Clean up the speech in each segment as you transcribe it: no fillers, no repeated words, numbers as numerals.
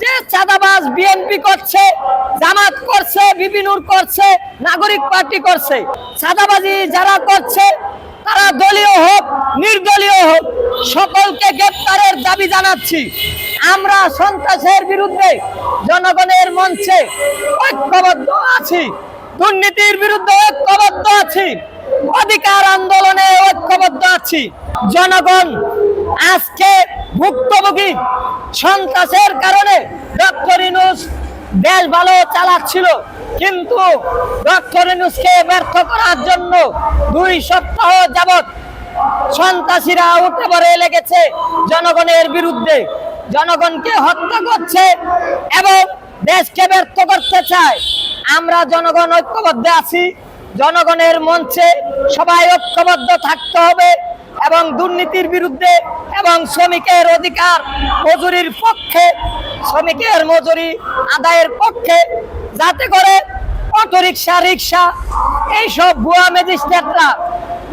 যে চাঁদাবাজ বিএনপি করছে, জামাত করছে, বিপিনুর করছে, নাগরিক পার্টি করছে, চাঁদাবাজি যারা করছে তারা দলীয় হোক নির্দলীয় হোক সকলকে গ্রেফতারের দাবি জানাচ্ছি। আমরা সন্ত্রাসের বিরুদ্ধে জনগণের মঞ্চে ঐক্যবদ্ধ আছি, দুর্নীতির বিরুদ্ধে ঐক্যবদ্ধ আছি, অধিকার আন্দোলনে ঐক্যবদ্ধ আছি। জনগণ আজকে ভুক্তভোগী। সন্ত্রাসের কারণে ডক্টর ইউনূস দেশ ভালো চালাচ্ছিল, কিন্তু ডক্টর ইউনূসকে ব্যর্থ করার জন্য 2 সপ্তাহ যাবৎ সন্ত্রাসীরা উঠে পড়ে লেগেছে জনগণের বিরুদ্ধে, জনগণকে হত্যা করছে এবং দেশকে ব্যর্থ করতে চায়। আমরা জনগণ ঐক্যবদ্ধ আছি, জনগণের মঞ্চে সবাই ঐক্যবদ্ধ থাকতে হবে এবং দুর্নীতির বিরুদ্ধে এবং শ্রমিকের অধিকার মজুরির পক্ষে, শ্রমিকের মজুরি আদায়ের পক্ষে, যাতে করে অটোরিকশা, রিক্সা এইসব ভুয়া ম্যাজিস্ট্রেটরা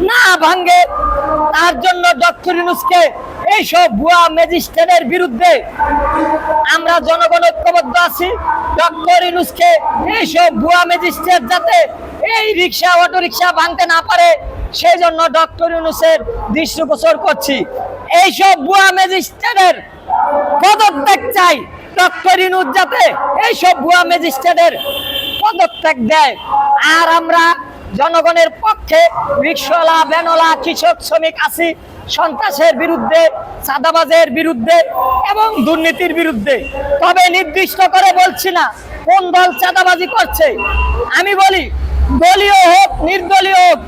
না ভাঙে, তার জন্য ডক্টর ইউনূসকে এইসব ভুয়া ম্যাজিস্ট্রেটের বিরুদ্ধে আমরা জনগণ ঐক্যবদ্ধ আছি। ডক্টর ইউনূসকে এইসব ভুয়া ম্যাজিস্ট্রেট যাতে এই রিক্সা অটোরিকশা ভাঙতে না পারে, সেই জন্য ডক্টর ইউনূসের দৃষ্টিগোচর করছি। এইসব ভুয়া ম্যাজিস্ট্রেটের পদত্যাগ চাই। ডক্টর ইউনূস যাতে এইসব ভুয়া ম্যাজিস্ট্রেটের পদত্যাগ দেয়। আর আমরা জনগণের পক্ষে রিক্সাওয়ালা, ভ্যানওয়ালা, কৃষক, শ্রমিক আছি সন্ত্রাসের বিরুদ্ধে, চাঁদাবাজের বিরুদ্ধে এবং দুর্নীতির বিরুদ্ধে। তবে নির্দিষ্ট করে বলছি না কোন দল চাঁদাবাজি করছে। আমি বলি দলীয় হোক নির্দলীয় হোক,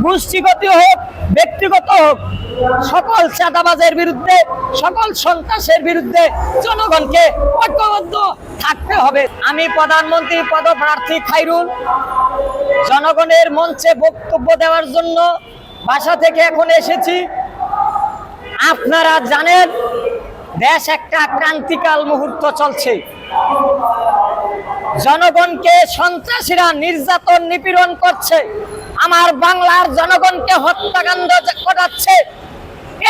গোষ্ঠীগত হোক ব্যক্তিগত হোক, সকল চাঁদাবাজের বিরুদ্ধে, সকল সন্ত্রাসের বিরুদ্ধে জনগণকে ঐক্যবদ্ধ থাকতে হবে। আমি প্রধানমন্ত্রী পদপ্রার্থী খায়রুল জনগণের মঞ্চে বক্তব্য দেওয়ার জন্য বাসা থেকে এখন এসেছি। আপনারা জানেন দেশ একটা ক্রান্তিকাল মুহূর্ত চলছে। জনগণকে সন্ত্রাসীরা নির্যাতন নিপীড়ন করছে, আমার বাংলার জনগণকে হত্যাকাণ্ড ঘটাচ্ছে।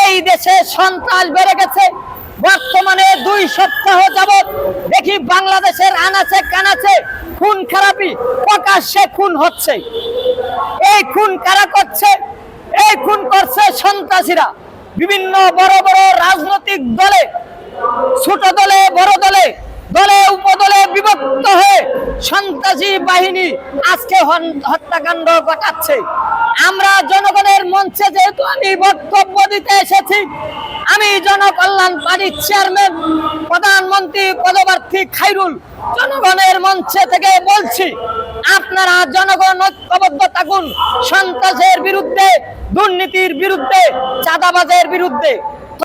এই দেশে সন্ত্রাস বেড়ে গেছে। বর্তমানে 2 সপ্তাহ যাবৎ দেখি বাংলাদেশের আনাচে কানাচে খুন খারাপি, প্রকাশ্যে খুন হচ্ছে। এই খুন কারা করছে? এই খুন করছে সন্ত্রাসীরা। বিভিন্ন বড় বড় রাজনৈতিক দলে, ছোট দলে, বড় দলে, দলে উপদলে বিভক্ত হয়ে সন্ত্রাসী বাহিনী আজকে হত্যাকাণ্ড ঘটাচ্ছে। আমরা জনগণের মঞ্চে যেহেতু আমি বক্তব্য দিতে এসেছি, আমি জনকল্যাণ পার্টির চেয়ারম্যান প্রধানমন্ত্রী পদপ্রার্থী খায়রুল জনগণের মঞ্চে থেকে বলছি, আপনারা জনগণ ঐক্যবদ্ধ থাকুন সন্ত্রাসের বিরুদ্ধে, দুর্নীতির বিরুদ্ধে, চাঁদাবাজের বিরুদ্ধে।